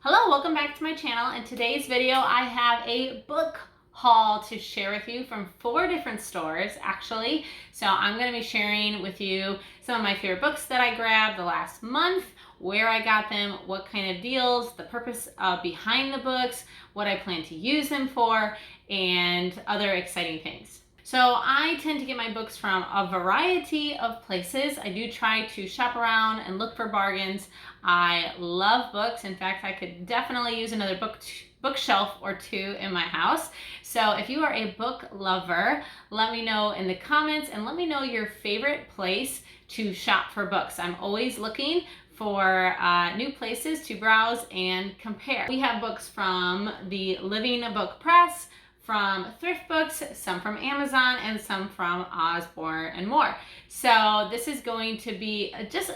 Hello, welcome back to my channel. In today's video, I have a book haul to share with you from 4 different stores, actually. So I'm going to be sharing with you some of my favorite books that I grabbed the last month, where I got them, what kind of deals, the purpose behind the books, what I plan to use them for, and other exciting things. So I tend to get my books from a variety of places. I do try to shop around and look for bargains. I love books. In fact, I could definitely use another bookshelf or 2 in my house. So if you are a book lover, let me know in the comments and let me know your favorite place to shop for books. I'm always looking for new places to browse and compare. We have books from the Living Book Press, from Thriftbooks, some from Amazon, and some from Usbourne and more. So this is going to be just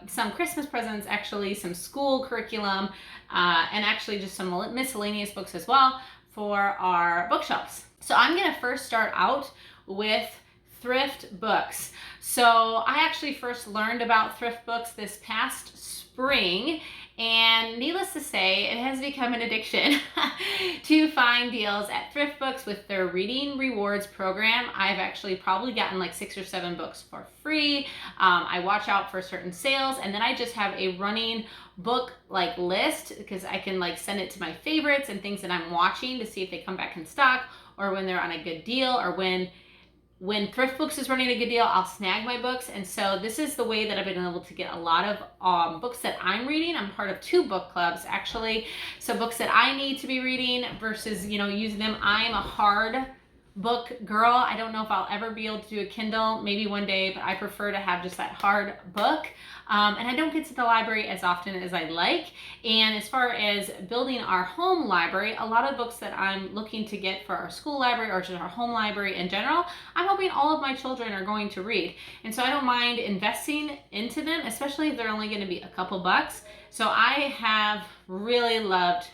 some Christmas presents, actually some school curriculum, and actually just some miscellaneous books as well for our bookshelves. So I'm gonna first start out with Thriftbooks. So I actually first learned about Thriftbooks this past spring, and needless to say, it has become an addiction to find deals at Thriftbooks with their Reading Rewards program. I've actually probably gotten like 6 or 7 books for free. I watch out for certain sales, and then I just have a running book list because I can send it to my favorites and things that I'm watching to see if they come back in stock, or when they're on a good deal, or when Thriftbooks is running a good deal, I'll snag my books. And so this is the way that I've been able to get a lot of books that I'm reading. I'm part of 2 book clubs, actually. So books that I need to be reading versus, using them. I'm a hard book girl. I don't know if I'll ever be able to do a Kindle, maybe one day, but I prefer to have just that hard book. And I don't get to the library as often as I like. And as far as building our home library, a lot of books that I'm looking to get for our school library or just our home library in general, I'm hoping all of my children are going to read. And so I don't mind investing into them, especially if they're only going to be a couple bucks. So I have really loved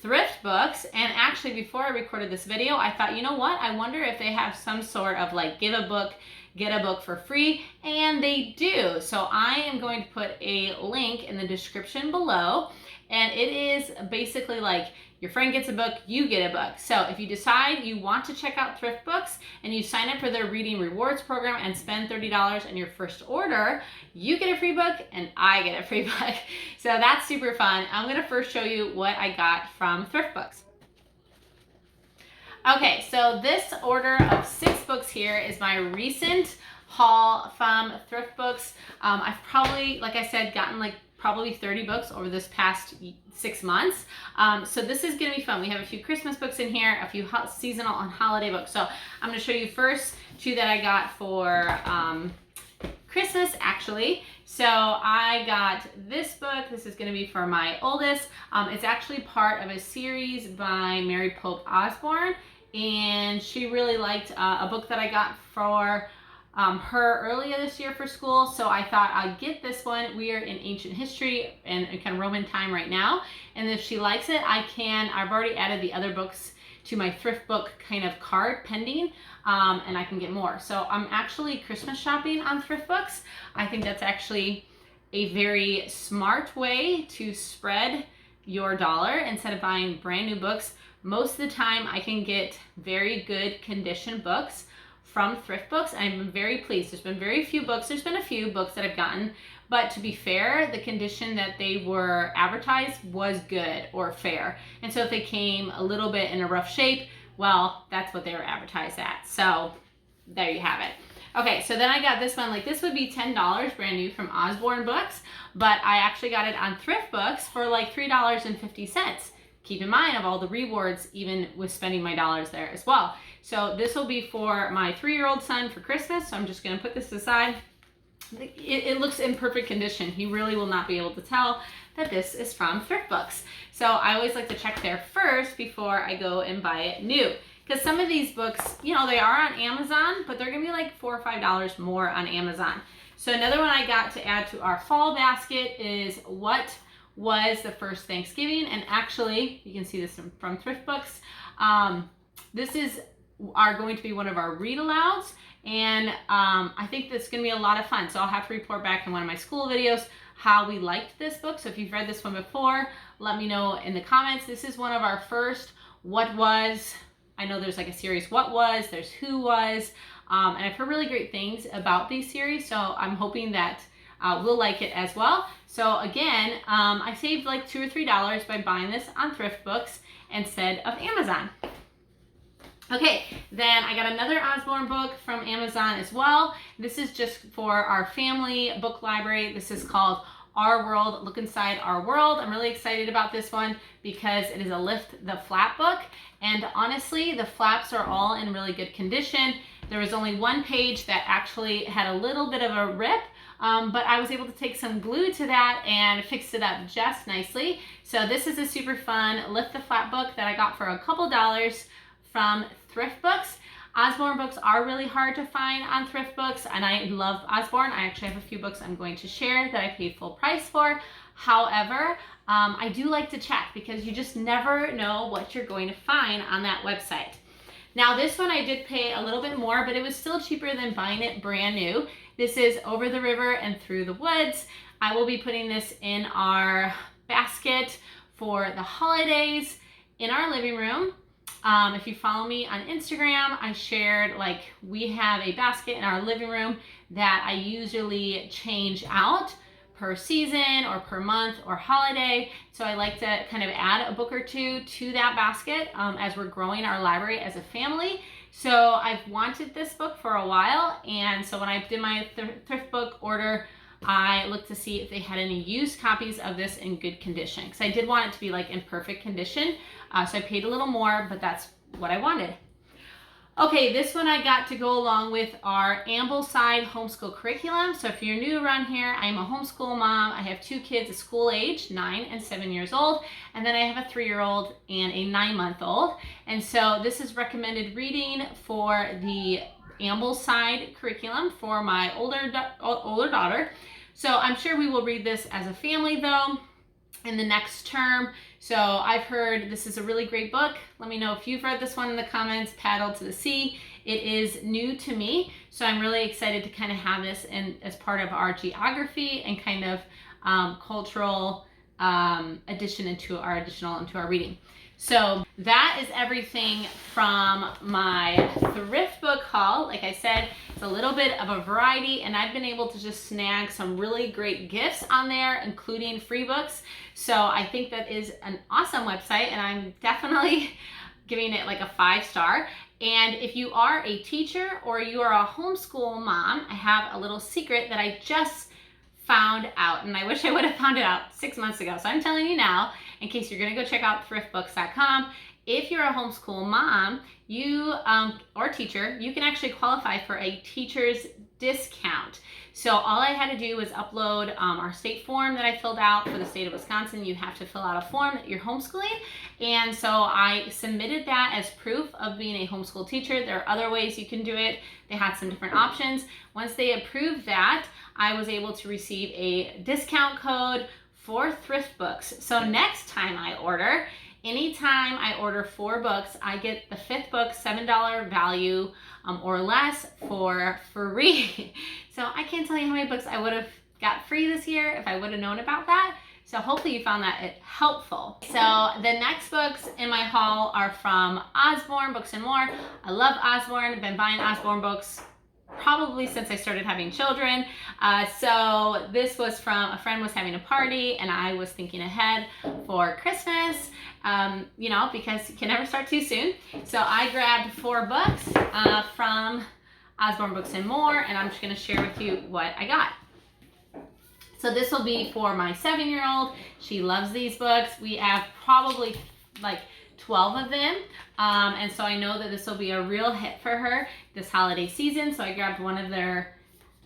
Thriftbooks, and actually before I recorded this video, I thought, you know what, I wonder if they have some sort of give a book, get a book for free, and they do. So I am going to put a link in the description below, and it is basically your friend gets a book, you get a book. So if you decide you want to check out Thriftbooks and you sign up for their Reading Rewards program and spend $30 on your first order, you get a free book and I get a free book. So that's super fun. I'm gonna first show you what I got from Thriftbooks. Okay, so this order of 6 books here is my recent haul from Thriftbooks. I've probably, like I said, gotten probably 30 books over this past 6 months. So this is gonna be fun. We have a few Christmas books in here, a few seasonal and holiday books. So I'm gonna show you first 2 that I got for Christmas, actually. So I got this book. This is gonna be for my oldest. It's actually part of a series by Mary Pope Osborne, and she really liked a book that I got for her earlier this year for school, so I thought I'd get this one. We are in ancient history and kind of Roman time right now, and if she likes it, I've already added the other books to my thrift book kind of card pending, and I can get more. So I'm actually Christmas shopping on Thriftbooks. I think that's actually a very smart way to spread your dollar instead of buying brand new books. Most of the time I can get very good condition books from Thriftbooks. I'm very pleased. There's been very few books. There's been a few books that I've gotten, but to be fair, the condition that they were advertised was good or fair. And so if they came a little bit in a rough shape, well, that's what they were advertised at. So there you have it. Okay, so then I got this one. This would be $10 brand new from Usbourne Books, but I actually got it on Thriftbooks for $3.50. Keep in mind of all the rewards, even with spending my dollars there as well. So this will be for my 3-year-old son for Christmas. So I'm just gonna put this aside. It looks in perfect condition. He really will not be able to tell that this is from Thriftbooks. So I always like to check there first before I go and buy it new. Because some of these books, they are on Amazon, but they're gonna be $4 or $5 more on Amazon. So another one I got to add to our fall basket is What Was the First Thanksgiving? And actually, you can see this from Thriftbooks. This are going to be one of our read alouds, and I think that's going to be a lot of fun. So I'll have to report back in one of my school videos how we liked this book. So if you've read this one before, let me know in the comments. This is one of our first what was. I know there's like a series what was, there's who was, and I've heard really great things about these series, so I'm hoping that we'll like it as well. So again, I saved like $2 or $3 by buying this on Thriftbooks instead of Amazon. Okay, then I got another Usbourne book from Amazon as well. This is just for our family book library. This is called Our World, Look Inside Our World. I'm really excited about this one because it is a lift the flap book. And honestly, the flaps are all in really good condition. There was only one page that actually had a little bit of a rip, but I was able to take some glue to that and fix it up just nicely. So this is a super fun lift the flap book that I got for a couple dollars from Thriftbooks. Usbourne books are really hard to find on Thriftbooks, and I love Usbourne. I actually have a few books I'm going to share that I paid full price for. However, I do like to check because you just never know what you're going to find on that website. Now this one I did pay a little bit more, but it was still cheaper than buying it brand new. This is Over the River and Through the Woods. I will be putting this in our basket for the holidays in our living room. If you follow me on Instagram, I shared like we have a basket in our living room that I usually change out per season or per month or holiday. So I like to kind of add a book or two to that basket as we're growing our library as a family. So I've wanted this book for a while, and so when I did my thrift book order, I looked to see if they had any used copies of this in good condition, because I did want it to be like in perfect condition. So I paid a little more, but that's what I wanted. Okay, this one I got to go along with our Ambleside homeschool curriculum. So if you're new around here, I'm a homeschool mom. I have two kids at school age, 9 and 7 years old. And then I have a 3-year-old and a 9-month-old. And so this is recommended reading for the Ambleside curriculum for my older daughter. So I'm sure we will read this as a family though in the next term. So I've heard this is a really great book. Let me know if you've read this one in the comments. Paddle to the Sea. It is new to me, so I'm really excited to kind of have this in as part of our geography and kind of cultural addition into our reading. So that is everything from my thrift book haul. Like I said, it's a little bit of a variety, and I've been able to just snag some really great gifts on there, including free books. So I think that is an awesome website, and I'm definitely giving it like a 5-star. And if you are a teacher or you are a homeschool mom, I have a little secret that I just found out, and I wish I would have found it out 6 months ago. So I'm telling you now, in case you're gonna go check out thriftbooks.com. If you're a homeschool mom, you or teacher, you can actually qualify for a teacher's discount. So all I had to do was upload our state form that I filled out for the state of Wisconsin. You have to fill out a form that you're homeschooling. And so I submitted that as proof of being a homeschool teacher. There are other ways you can do it. They had some different options. Once they approved that, I was able to receive a discount code for Thriftbooks. So next time I order, anytime I order 4 books, I get the 5th book, $7 value or less for free. So I can't tell you how many books I would have got free this year if I would have known about that. So hopefully you found that helpful. So the next books in my haul are from Usbourne Books and More. I love Usbourne. I've been buying Usbourne books probably since I started having children. So this was from a friend was having a party, and I was thinking ahead for Christmas, you know, because you can never start too soon. So I grabbed 4 books from Usbourne Books and More, and I'm just going to share with you what I got. So this will be for my 7-year-old. She loves these books. We have probably like 12 of them, and so I know that this will be a real hit for her this holiday season. So I grabbed one of their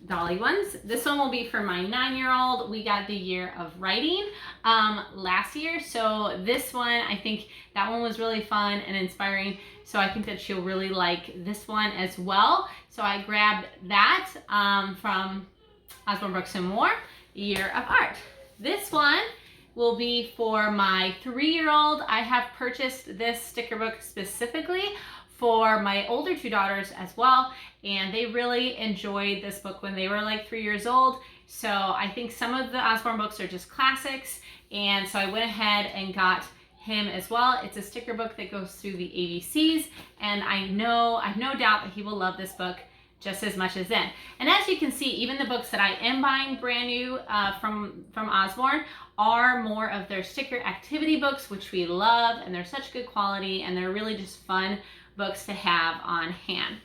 dolly ones. This one will be for my 9-year-old. We got the Year of Writing last year, so this one, I think that one was really fun and inspiring, so I think that she'll really like this one as well. So I grabbed that from Usbourne Books and More, Year of Art. This one will be for my 3-year-old. I have purchased this sticker book specifically for my older 2 daughters as well, and they really enjoyed this book when they were like 3 years old. So I think some of the Usbourne books are just classics, And so I went ahead and got him as well. It's a sticker book that goes through the ABCs, and I've no doubt that he will love this book just as much as then. And as you can see, even the books that I am buying brand new from Usbourne are more of their sticker activity books, which we love, and they're such good quality, and they're really just fun books to have on hand.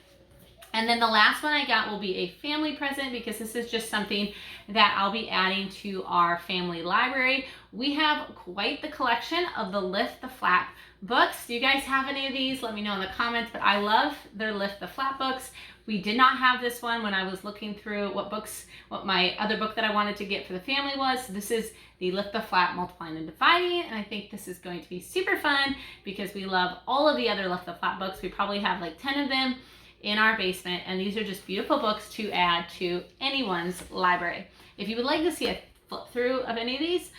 And then the last one I got will be a family present, because this is just something that I'll be adding to our family library. We have quite the collection of the Lift the Flap books. Do you guys have any of these? Let me know in the comments, but I love their Lift the Flap books. We did not have this one when I was looking through what my other book that I wanted to get for the family was. This is the Lift the Flap Multiplying and Dividing, and I think this is going to be super fun because we love all of the other Lift the Flap books. We probably have like 10 of them in our basement, and these are just beautiful books to add to anyone's library. If you would like to see a flip through of any of these,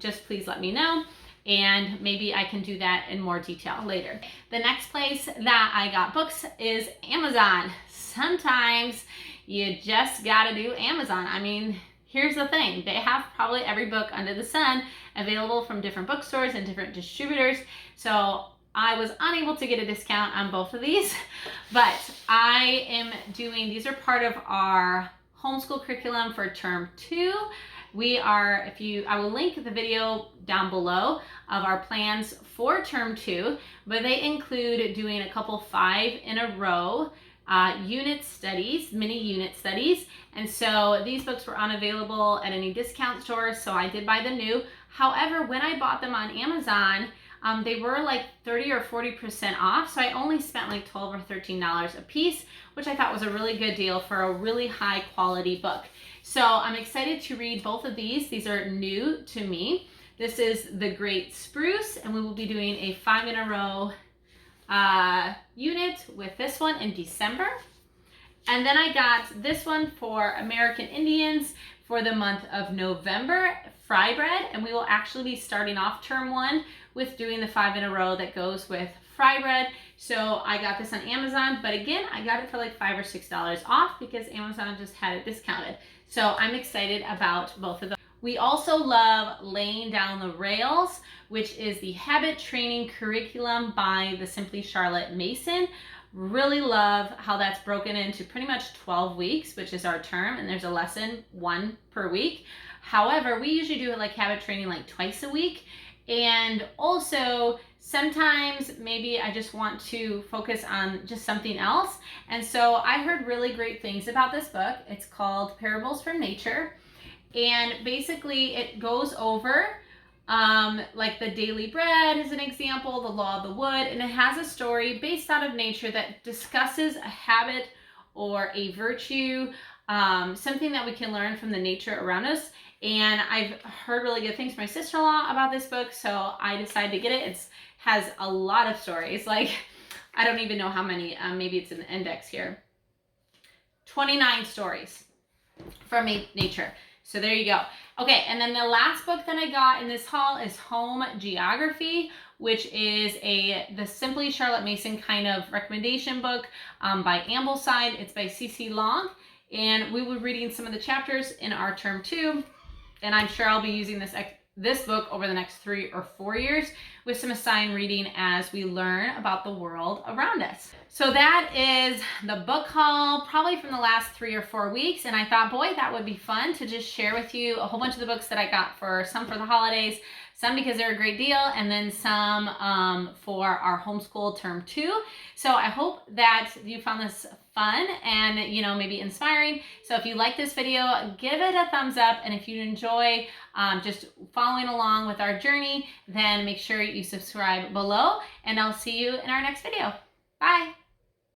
just please let me know, and maybe I can do that in more detail later. The next place that I got books is Amazon. Sometimes you just gotta do Amazon. I mean, here's the thing. They have probably every book under the sun available from different bookstores and different distributors. So I was unable to get a discount on both of these, but I am doing, these are part of our homeschool curriculum for term 2. I will link the video down below of our plans for term 2, but they include doing a couple 5 in a row unit studies, mini unit studies. And so these books were unavailable at any discount stores, so I did buy them new. However, when I bought them on Amazon, they were like 30 or 40% off, so I only spent like $12 or $13 a piece, which I thought was a really good deal for a really high quality book. So I'm excited to read both of these. These are new to me. This is The Great Spruce, and we will be doing a 5 in a row unit with this one in December. And then I got this one for American Indians for the month of November, Fry Bread, and we will actually be starting off term 1 with doing the 5 in a row that goes with Fry Bread. So I got this on Amazon, but again, I got it for like $5 or $6 off because Amazon just had it discounted. So I'm excited about both of them. We also love Laying Down the Rails, which is the habit training curriculum by the Simply Charlotte Mason. Really love how that's broken into pretty much 12 weeks, which is our term, and there's a lesson 1 per week. However, we usually do it like habit training like twice a week. And also sometimes maybe I just want to focus on just something else. And so I heard really great things about this book. It's called Parables from Nature. And basically it goes over like the daily bread is an example, the law of the wood, and it has a story based out of nature that discusses a habit or a virtue, something that we can learn from the nature around us. And I've heard really good things from my sister-in-law about this book, so I decided to get it. It has a lot of stories, like I don't even know how many, maybe it's in the index here. 29 stories from nature. So there you go. Okay, and then the last book that I got in this haul is Home Geography, which is the Simply Charlotte Mason kind of recommendation book by Ambleside. It's by C.C. Long, and we will be reading some of the chapters in our term 2, and I'm sure I'll be using this book over the next 3 or 4 years with some assigned reading as we learn about the world around us. So that is the book haul, probably from the last 3 or 4 weeks, and I thought, boy, that would be fun to just share with you a whole bunch of the books that I got some for the holidays, some because they're a great deal, and then some for our homeschool term 2. So I hope that you found this fun and maybe inspiring. So if you like this video, give it a thumbs up, and if you enjoy just following along with our journey, then make sure you subscribe below, and I'll see you in our next video. Bye.